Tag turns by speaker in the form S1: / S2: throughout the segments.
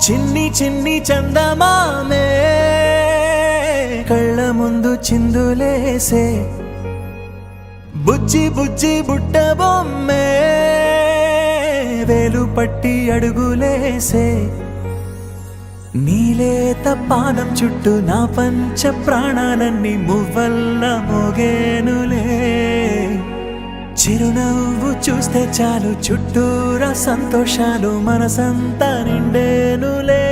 S1: చిన్ని చిన్ని చందమామే కళ్ళ ముందు చిందులేసే బుజ్జి బుజ్జి బుట్ట బొమ్మే వేలు పట్టి అడుగులేసే నీలేత పానం చుట్టూ నా పంచ ప్రాణాలన్నీ మువ్వల్ల మోగేనులే చిరునవ్వు చూస్తే చాలు చుట్టూరా సంతోషాలు మనసంతా నిండేనులే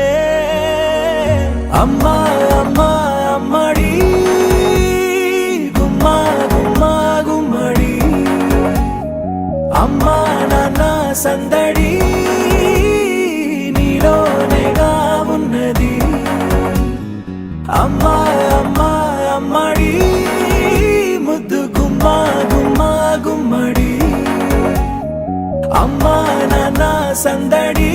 S1: అమ్మా అమ్మా అమ్మడి గుమ్మా గుమ్మా గుమ్మడి అమ్మా నాన్న సందడి నీలోనేగా ఉన్నది అమ్మా అమ్మా అమ్మడి ముద్దు గుమ్మా గుమ్మా గుమ్మడి అమ్మా నాన్న సందడి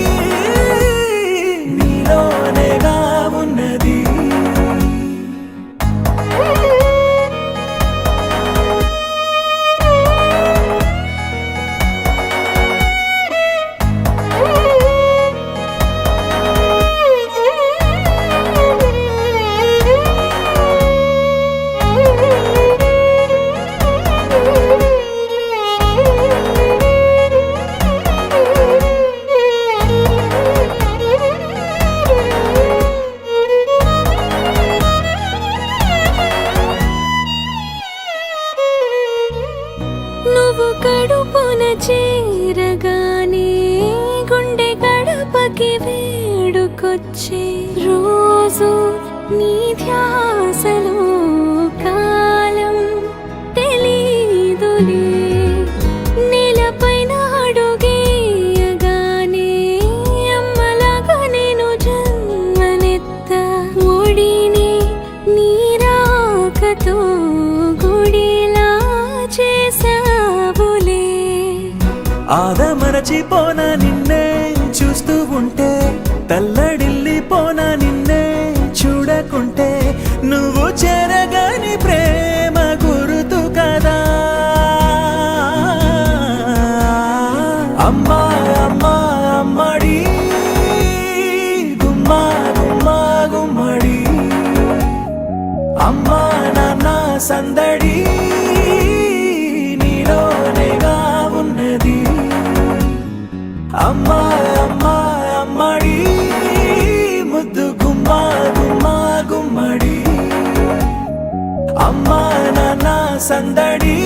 S1: నీలోనేగా ఉన్నది
S2: నువ్వు కడుపున చేరగానే గుండె గడపకి వేడుకొచ్చే రోజు నీ ధ్యాసలో కాలం తెలీదులే నేలపైన అడుగేయగానే అమ్మలాగా నేను జన్మనెత్త ఒడిని నీ రాకతో గుడిలా చేసావులే
S1: ఆదమరచిపోనా నిన్నే చూస్తూ ఉంటే తల్లడిల్లిపోనా నిన్నే చూడకుంటే నువ్వు చెరగని ప్రేమ గురుతు కదా అమ్మా అమ్మా అమ్మడి గుమ్మా గుమ్మా గుమ్మడి అమ్మా నాన్న సందడి నీలోనేగా ఉన్నది అమ్మా అమ్మా అమ్మడి ముద్దు గుమ్మా గుమ్మా గుమ్మడి అమ్మా నాన్న సందడి